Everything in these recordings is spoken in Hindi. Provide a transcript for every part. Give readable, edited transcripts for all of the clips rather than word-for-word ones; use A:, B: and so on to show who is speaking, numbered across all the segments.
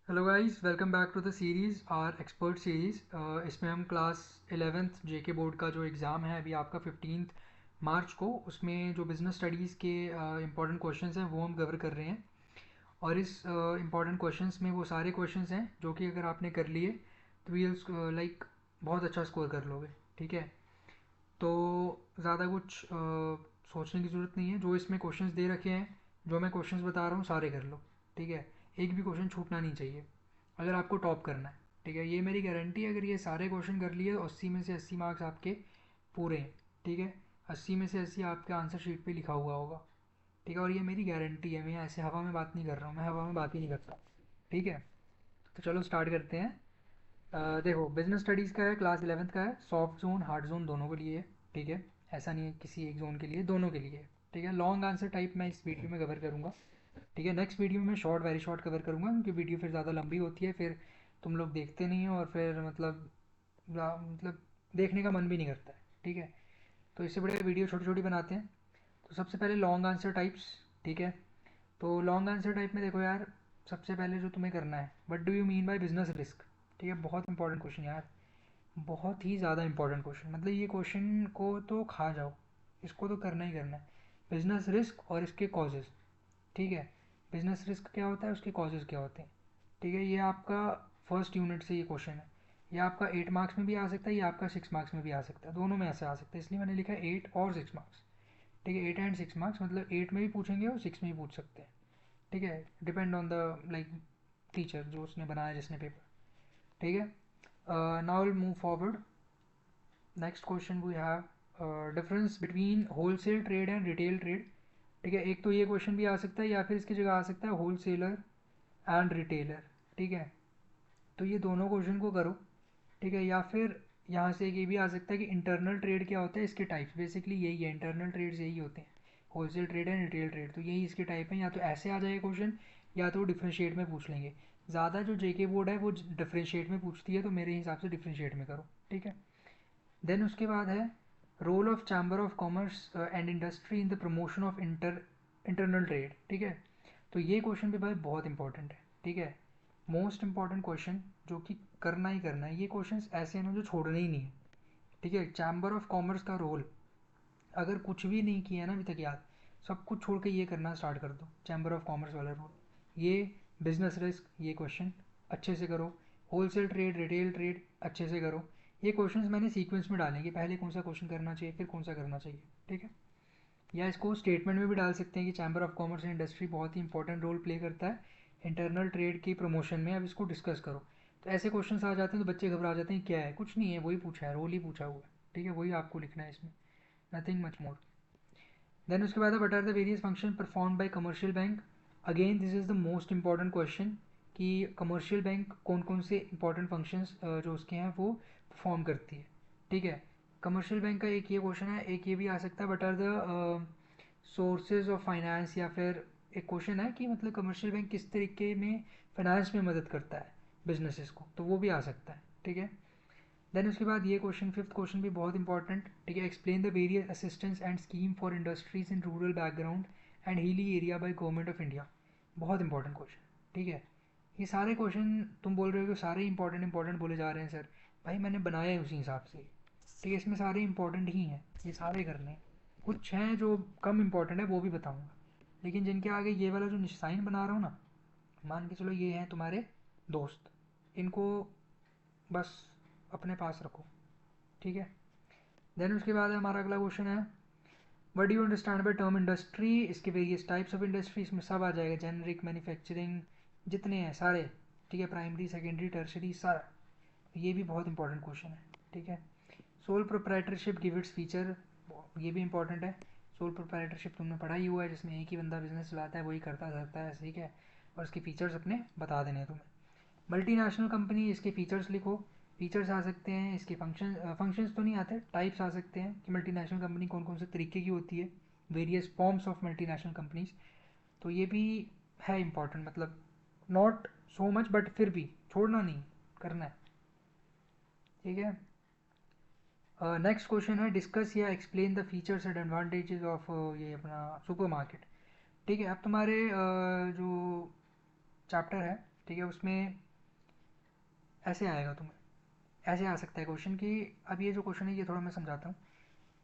A: Hello guys, welcome back to the series our expert series. इसमें हम क्लास 11th जेके बोर्ड का जो एग्ज़ाम है अभी आपका 15th मार्च को, उसमें जो बिज़नेस स्टडीज़ के इंपॉर्टेंट क्वेश्चंस हैं वो हम कवर कर रहे हैं। और इस इंपॉर्टेंट क्वेश्चंस में वो सारे क्वेश्चंस हैं जो कि अगर आपने कर लिए तो वील लाइक बहुत अच्छा स्कोर कर लोगे। ठीक है, तो ज़्यादा कुछ सोचने की ज़रूरत नहीं है। जो इसमें क्वेश्चंस दे रखे हैं, जो मैं क्वेश्चंस बता रहा हूँ सारे कर लो। ठीक है, एक भी क्वेश्चन छूटना नहीं चाहिए अगर आपको टॉप करना है। ठीक है, ये मेरी गारंटी है। अगर ये सारे क्वेश्चन कर लिए तो 80 में से 80 मार्क्स आपके पूरे हैं। ठीक है, 80 में से 80 आपके आंसर शीट पे लिखा हुआ होगा। ठीक है, और ये मेरी गारंटी है। मैं ऐसे हवा में बात नहीं कर रहा हूँ, मैं हवा में बात ही नहीं करता। ठीक है, तो चलो स्टार्ट करते हैं। देखो, बिजनेस स्टडीज़ का है, क्लास 11th का है। सॉफ्ट जोन हार्ड जोन दोनों के लिए है। ठीक है, ऐसा नहीं है किसी एक जोन के लिए, दोनों के लिए है। ठीक है, लॉन्ग आंसर टाइप मैं इस वीडियो में कवर करूँगा। ठीक है, नेक्स्ट वीडियो में शॉर्ट, वेरी शॉर्ट कवर करूँगा, क्योंकि वीडियो फिर ज़्यादा लंबी होती है, फिर तुम लोग देखते नहीं हो और फिर मतलब देखने का मन भी नहीं करता है। ठीक है, तो इससे बड़े वीडियो छोटी छोटी बनाते हैं। तो सबसे पहले लॉन्ग आंसर टाइप्स। ठीक है, तो लॉन्ग आंसर टाइप में देखो यार, सबसे पहले जो तुम्हें करना है, what do you mean by business risk. ठीक है, बहुत इंपॉर्टेंट क्वेश्चन यार, बहुत ही ज़्यादा इंपॉर्टेंट क्वेश्चन। मतलब ये क्वेश्चन को तो खा जाओ, इसको तो करना ही करना है। बिजनेस रिस्क और इसके कॉजेज़। ठीक है, बिजनेस रिस्क क्या होता है, उसके कॉजेज़ क्या होते हैं। ठीक है, ये आपका फर्स्ट यूनिट से ये क्वेश्चन है। ये आपका 8 मार्क्स में भी आ सकता है, ये आपका 6 मार्क्स में भी आ सकता है, दोनों में ऐसे आ सकता है, इसलिए मैंने लिखा है 8 और 6 मार्क्स। ठीक है, 8 एंड 6 मार्क्स, मतलब 8 में भी पूछेंगे और 6 में भी पूछ सकते हैं। ठीक है, depend on the like teacher जो उसने बनाया, जिसने पेपर। ठीक है, now will move forward. Next question we have difference between wholesale trade and retail trade. ठीक है, एक तो ये क्वेश्चन भी आ सकता है, या फिर इसकी जगह आ सकता है होलसेलर एंड रिटेलर। ठीक है, तो ये दोनों क्वेश्चन को करो। ठीक है, या फिर यहाँ से एक ये भी आ सकता है कि इंटरनल ट्रेड क्या होता है, इसके टाइप्स बेसिकली यही है। इंटरनल ट्रेड्स यही होते हैं, wholesale trade and retail trade, तो यही इसके टाइप हैं। या तो ऐसे आ जाएगा क्वेश्चन, या तो डिफ्रेंशिएट में पूछ लेंगे। ज़्यादा जो जेके बोर्ड है वो डिफ्रेंशिएट में पूछती है, तो मेरे हिसाब से डिफ्रेंशिएट में करो। ठीक है, देन उसके बाद है role of chamber of commerce and industry in the promotion of internal trade. ठीक है, तो ये क्वेश्चन भी भाई बहुत इंपॉर्टेंट है। ठीक है, मोस्ट इंपॉर्टेंट क्वेश्चन, जो कि करना ही करना है। ये क्वेश्चंस ऐसे हैं ना जो छोड़ने ही नहीं है। ठीक है, चैम्बर ऑफ कॉमर्स का रोल, अगर कुछ भी नहीं किया है ना अभी तक याद, सब कुछ छोड़ के ये करना स्टार्ट कर दो, चैम्बर ऑफ कॉमर्स वाला रोल। ये बिजनेस रिस्क, ये क्वेश्चन अच्छे से करो। होलसेल ट्रेड, रिटेल ट्रेड अच्छे से करो। ये क्वेश्चंस मैंने सीक्वेंस में डाले कि पहले कौन सा क्वेश्चन करना चाहिए, फिर कौन सा करना चाहिए। ठीक है, या इसको स्टेटमेंट में भी डाल सकते हैं कि chamber of commerce and industry बहुत ही इंपॉर्टेंट रोल प्ले करता है इंटरनल ट्रेड की प्रमोशन में, अब इसको डिस्कस करो। तो ऐसे क्वेश्चंस आ जाते हैं तो बच्चे घबरा जाते हैं, क्या है, कुछ नहीं है, वही पूछा है, रोल ही पूछा हुआ है। ठीक है, वही आपको लिखना है इसमें, नथिंग मच मोर। देन उसके बाद है what are the various function perform by commercial bank. Again this is the most important question, कि कमर्शियल बैंक कौन कौन से इंपॉर्टेंट फंक्शंस जो उसके हैं वो परफॉर्म करती है। ठीक है, कमर्शियल बैंक का एक ये क्वेश्चन है, एक ये भी आ सकता है what are the sources of finance, या फिर एक क्वेश्चन है कि मतलब कमर्शियल बैंक किस तरीके में फाइनेंस में मदद करता है बिजनेसेस को, तो वो भी आ सकता है। ठीक है, देन उसके बाद ये क्वेश्चन, फिफ्थ क्वेश्चन भी बहुत इंपॉर्टेंट। ठीक है, explain the various assistance and scheme for industries in rural background and hilly area by government of India. बहुत इंपॉर्टेंट क्वेश्चन। ठीक है, ये सारे क्वेश्चन तुम बोल रहे हो कि सारे इंपॉर्टेंट इंपॉर्टेंट बोले जा रहे हैं सर, भाई मैंने बनाया है उसी हिसाब से। ठीक है, इसमें सारे इंपॉर्टेंट ही हैं, ये सारे करने हैं। कुछ हैं जो कम इंपॉर्टेंट है, वो भी बताऊंगा, लेकिन जिनके आगे ये वाला जो साइन बना रहा हूँ ना, मान के चलो ये हैं तुम्हारे दोस्त, इनको बस अपने पास रखो। ठीक है, देन उसके बाद हमारा अगला क्वेश्चन है what do you understand by term industry, इसके वेरियस टाइप्स ऑफ इंडस्ट्री, इसमें सब आ जाएगा, जेनरिक, मैन्युफैक्चरिंग, जितने हैं सारे। ठीक है, प्राइमरी, सेकेंडरी, टर्शरी, सारा। ये भी बहुत इंपॉर्टेंट क्वेश्चन है। ठीक है, sole proprietorship give its feature, ये भी इंपॉर्टेंट है। सोल प्रोप्राइटरशिप तुमने पढ़ा ही हुआ है, जिसमें एक ही बंदा बिजनेस चलाता है, वही करता रहता है। ठीक है, और इसके फीचर्स अपने बता देने हैं तुम्हें। मल्टीनेशनल कंपनी, इसके फीचर्स लिखो। फीचर्स आ सकते हैं, इसके फंक्शंस तो नहीं आते, टाइप्स आ सकते हैं कि मल्टीनेशनल कंपनी कौन कौन से तरीके की होती है, various forms of multinational companies. तो ये भी है इंपॉर्टेंट, मतलब नॉट सो मच, बट फिर भी छोड़ना नहीं, करना है। ठीक है, नेक्स्ट क्वेश्चन है डिस्कस या explain the features and advantages of ये अपना सुपर मार्केट। ठीक है, अब तुम्हारे जो चैप्टर है, ठीक है, उसमें ऐसे आएगा तुम्हें, ऐसे आ सकता है क्वेश्चन कि अब ये जो क्वेश्चन है ये थोड़ा मैं समझाता हूँ।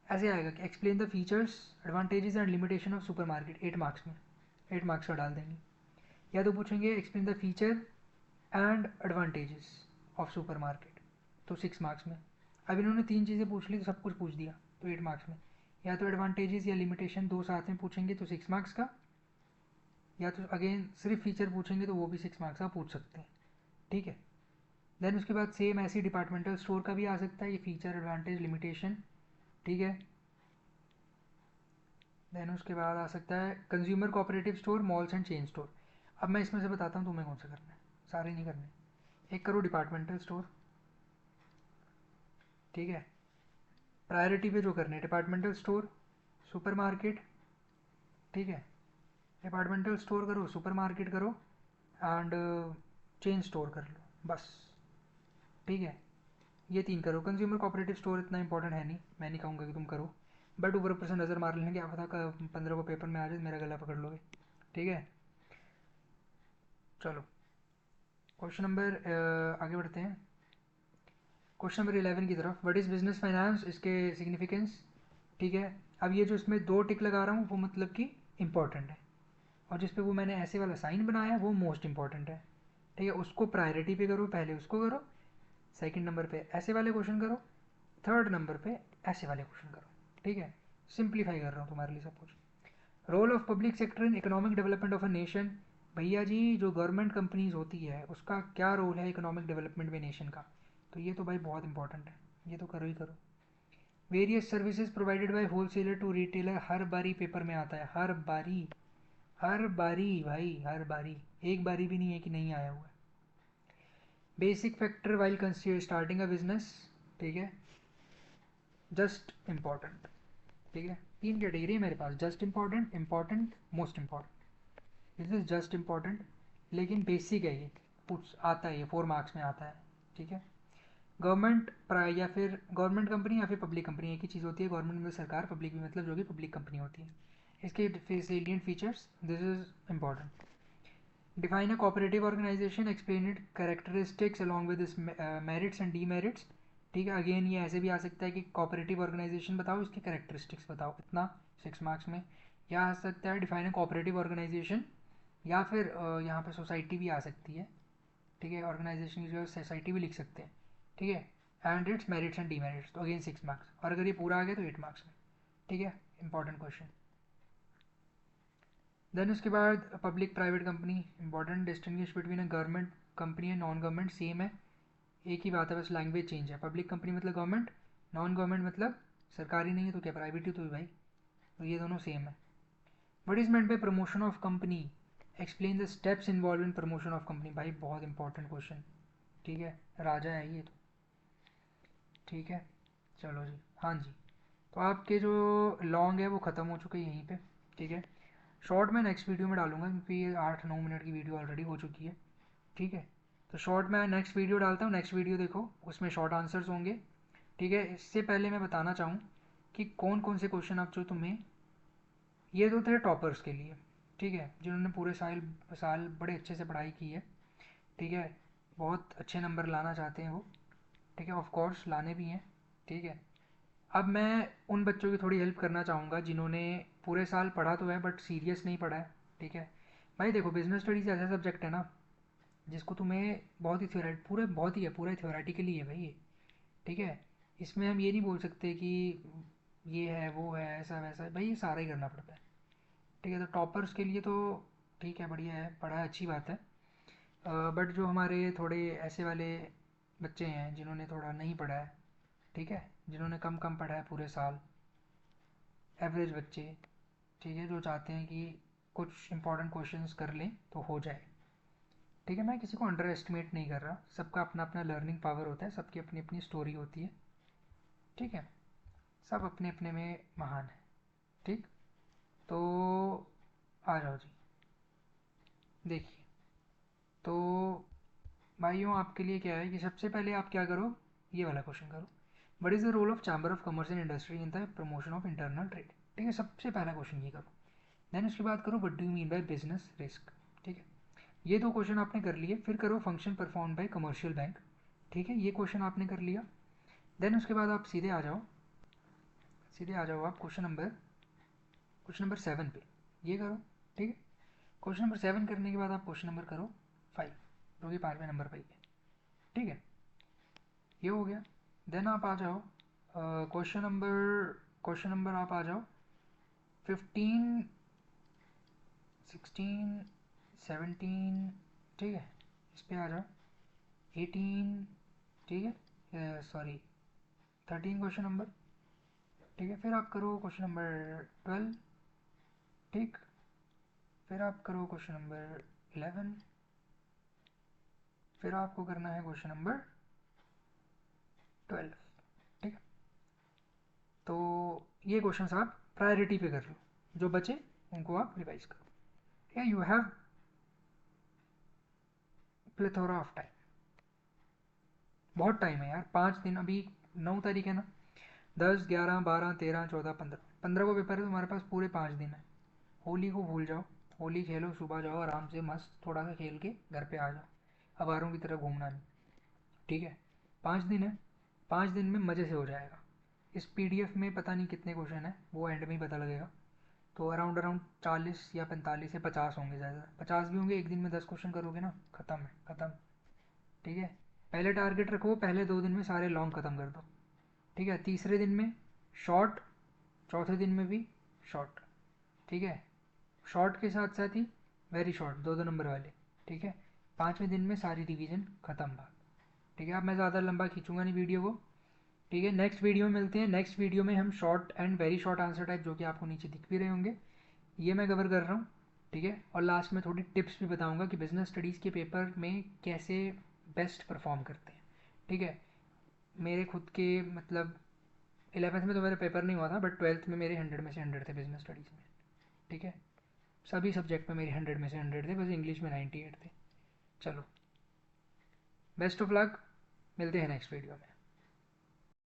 A: ऐसे आएगा कि explain the features advantages and limitation of super market, 8 marks में, 8 मार्क्स का डाल देंगे। या तो पूछेंगे explain the feature and advantages of super market, तो 6 मार्क्स में। अब इन्होंने 3 चीज़ें पूछ ली तो सब कुछ पूछ दिया, तो 8 मार्क्स में। या तो एडवांटेजेस या लिमिटेशन दो साथ में पूछेंगे तो 6 मार्क्स का, या तो अगेन सिर्फ फीचर पूछेंगे तो वो भी 6 मार्क्स का पूछ सकते हैं, ठीक है। देन उसके बाद सेम ऐसे डिपार्टमेंटल स्टोर का भी आ सकता है, ये फीचर एडवांटेज लिमिटेशन, ठीक है। देन उसके बाद आ सकता है consumer cooperative store, malls and chain store. अब मैं इसमें से बताता हूँ तुम्हें कौन सा करना है, सारे नहीं करने। एक करो डिपार्टमेंटल स्टोर, ठीक है, प्रायोरिटी पे जो करने हैं डिपार्टमेंटल स्टोर, सुपर मार्केट, ठीक है। डिपार्टमेंटल स्टोर करो, सुपर मार्केट करो एंड चेन स्टोर कर लो, बस, ठीक है। ये 3 करो। कंज्यूमर कोऑपरेटिव स्टोर इतना इंपॉर्टेंट है नहीं, मैं नहीं कहूँगा कि तुम करो, बट ऊपर ऊपर से नज़र मार लेना, क्या पता 15 को पेपर में आ जाए मेरा गला पकड़ लोगे, ठीक है। चलो क्वेश्चन नंबर आगे बढ़ते हैं, क्वेश्चन नंबर 11 की तरफ। व्हाट इज़ बिजनेस फाइनेंस, इसके सिग्निफिकेंस, ठीक है। अब ये जो इसमें 2 टिक लगा रहा हूँ वो मतलब कि इंपॉर्टेंट है, और जिस पे वो मैंने ऐसे वाला साइन बनाया है वो मोस्ट इंपॉर्टेंट है, ठीक है। उसको प्रायोरिटी पे करो, पहले उसको करो, सेकंड नंबर पे ऐसे वाले क्वेश्चन करो, थर्ड नंबर पे ऐसे वाले क्वेश्चन करो, ठीक है। सिंप्लीफाई कर रहा हूँ तुम्हारे लिए सब कुछ। Role of public sector in economic development of a nation, भैया जी जो गवर्नमेंट कंपनीज होती है उसका क्या रोल है इकोनॉमिक डेवलपमेंट में नेशन का, तो ये तो भाई बहुत इंपॉर्टेंट है, ये तो करो ही करो। Various services provided by wholesaler to retailer, हर बारी पेपर में आता है, हर बारी, हर बारी भाई, हर बारी, एक बारी भी नहीं है कि नहीं आया हुआ है। Basic factor while starting a business, ठीक है, जस्ट इम्पॉर्टेंट, ठीक है। 3 कैटेगरी है मेरे पास, just important, important, most important. This is just important, लेकिन बेसिक है, ये पूछ आता है, ये 4 मार्क्स में आता है, ठीक है। गवर्नमेंट या फिर गवर्नमेंट कंपनी या फिर पब्लिक कंपनी एक ही चीज़ होती है, गवर्नमेंट मतलब सरकार, पब्लिक भी मतलब जो कि पब्लिक कंपनी होती है। इसके salient features, this is important. Define a cooperative organization, explain it characteristics along with is merits and demerits, ठीक है। अगेन ये ऐसे भी आ सकता है कि कोऑपरेटिव ऑर्गेनाइजेशन बताओ, इसके कैरेक्टरिस्टिक्स बताओ, इतना 6 मार्क्स में। या आ सकता है डिफाइन अ कोऑपरेटिव ऑर्गेनाइजेशन, या फिर यहाँ पे सोसाइटी भी आ सकती है, ठीक है। ऑर्गेनाइजेशन की जगह सोसाइटी भी लिख सकते हैं, ठीक है। And it's merits and demerits, तो अगेन 6 मार्क्स, और अगर ये पूरा आ गया तो 8 मार्क्स में, ठीक है। Important question. देन उसके बाद public private company, important. Distinguish between a government company and non government, same है, एक ही बात है, बस लैंग्वेज चेंज है। पब्लिक कंपनी मतलब गवर्नमेंट, नॉन गवर्नमेंट मतलब सरकारी नहीं है तो क्या प्राइवेट ही तो है भाई, तो ये दोनों सेम है। What is meant by promotion of company, explain the steps involve in promotion of company, भाई बहुत इंपॉर्टेंट क्वेश्चन, ठीक है, राजा है ये तो, ठीक है। चलो जी, हाँ जी, तो आपके जो लॉन्ग है वो ख़त्म हो चुके हैं यहीं पे, ठीक है। शॉर्ट मैं नेक्स्ट वीडियो में डालूंगा क्योंकि ये 8-9 मिनट की वीडियो ऑलरेडी हो चुकी है, ठीक है। तो शॉर्ट मैं नेक्स्ट वीडियो डालता हूँ, नेक्स्ट वीडियो देखो, उसमें शॉर्ट आंसर्स होंगे, ठीक है। इससे पहले मैं बताना चाहूँ कि कौन कौन से क्वेश्चन अब जो तुम्हें, ये तो थे टॉपर्स के लिए, ठीक है, जिन्होंने पूरे साल साल बड़े अच्छे से पढ़ाई की है, ठीक है, बहुत अच्छे नंबर लाना चाहते हैं वो, ठीक है, ऑफ कोर्स लाने भी हैं, ठीक है। अब मैं उन बच्चों की थोड़ी हेल्प करना चाहूँगा जिन्होंने पूरे साल पढ़ा तो है बट सीरियस नहीं पढ़ा है, ठीक है। भाई देखो बिजनेस स्टडीज़ ऐसा सब्जेक्ट है ना जिसको तुम्हें बहुत ही पूरे बहुत ही है, पूरा थियोरेटिकली है भाई ये, ठीक है। इसमें हम ये नहीं बोल सकते कि ये है वो है ऐसा वैसा, भाई ये सारा ही करना पड़ता है, ठीक है। तो टॉपर्स के लिए तो ठीक है, बढ़िया है, पढ़ा है, अच्छी बात है। बट जो हमारे थोड़े ऐसे वाले बच्चे हैं जिन्होंने थोड़ा नहीं पढ़ा है, ठीक है, जिन्होंने कम कम पढ़ा है पूरे साल, एवरेज बच्चे, ठीक है, जो चाहते हैं कि कुछ इंपॉर्टेंट क्वेश्चंस कर लें तो हो जाए, ठीक है। मैं किसी को अंडर एस्टिमेट नहीं कर रहा, सबका अपना अपना लर्निंग पावर होता है, सबकी अपनी अपनी स्टोरी होती है, ठीक है, सब अपने अपने में महान है, ठीक। तो आ जाओ जी, देखिए, तो भाइयों आपके लिए क्या है कि सबसे पहले आप क्या करो, ये वाला क्वेश्चन करो, what is the role of chamber of commerce and industry in the promotion of internal trade, ठीक है, सबसे पहला क्वेश्चन ये करो। देन उसके बाद करो what do you mean by business risk, ठीक है। ये दो क्वेश्चन आपने कर लिए, फिर करो function perform by commercial bank, ठीक है, ये क्वेश्चन आपने कर लिया। देन उसके बाद आप सीधे आ जाओ आप क्वेश्चन नंबर 7 पे, ये करो, ठीक है। क्वेश्चन नंबर 7 करने के बाद आप क्वेश्चन नंबर करो 5, जो कि 5वें नंबर पर ही है, ठीक है, ये हो गया। देन आप आ जाओ क्वेश्चन नंबर आप आ जाओ 15, 16, 17, ठीक है, इस पे आ जाओ 18, ठीक है, सॉरी 13 क्वेश्चन नंबर, ठीक है। फिर आप करो क्वेश्चन नंबर 12, ठीक। फिर आप करो क्वेश्चन नंबर 11, फिर आपको करना है क्वेश्चन नंबर 12, ठीक है। तो ये क्वेश्चंस आप प्रायोरिटी पे कर लो, जो बचे उनको आप रिवाइज करो। या you have plethora of time, बहुत टाइम है यार, 5 दिन, अभी 9 तारीख है ना, 10, 11, 12, 13, 14, 15, 15 को पेपर है, तुम्हारे पास पूरे 5 दिन है। होली को भूल जाओ, होली खेलो, सुबह जाओ आराम से मस्त थोड़ा सा खेल के घर पे आ जाओ, अवारों की तरह घूमना नहीं, ठीक है। 5 दिन है, 5 दिन में मज़े से हो जाएगा। इस पीडीएफ में पता नहीं कितने क्वेश्चन है, वो एंड में ही पता लगेगा। तो अराउंड अराउंड 40 या 45 या 50 होंगे, ज़्यादा 50 भी होंगे। एक दिन में 10 क्वेश्चन करोगे ना, ख़त्म है, ख़त्म, ठीक है। पहले टारगेट रखो, पहले 2 दिन में सारे लॉन्ग ख़त्म कर दो, ठीक है। तीसरे दिन में शॉर्ट, चौथे दिन में भी शॉर्ट, ठीक है। शॉर्ट के साथ साथ ही वेरी शॉर्ट, 2 2 नंबर वाले, ठीक है। 5वें दिन में सारी रिवीजन ख़त्म बात, ठीक है। अब मैं ज़्यादा लंबा खींचूंगा नहीं वीडियो को, ठीक है। नेक्स्ट वीडियो में मिलते हैं। नेक्स्ट वीडियो में हम short and very short answer type, जो कि आपको नीचे दिख भी रहे होंगे, ये मैं कवर कर रहा हूँ, ठीक है। और लास्ट में थोड़ी टिप्स भी बताऊँगा कि बिजनेस स्टडीज़ के पेपर में कैसे बेस्ट परफॉर्म करते हैं, ठीक है। मेरे खुद के मतलब 11th में तो मेरा पेपर नहीं हुआ था, बट 12th में मेरे 100 में से 100 थे बिजनेस स्टडीज़ में, ठीक है। सभी सब्जेक्ट में मेरे 100 में से 100 थे, बस इंग्लिश में 98 थे। चलो, बेस्ट ऑफ लक, मिलते हैं नेक्स्ट वीडियो में।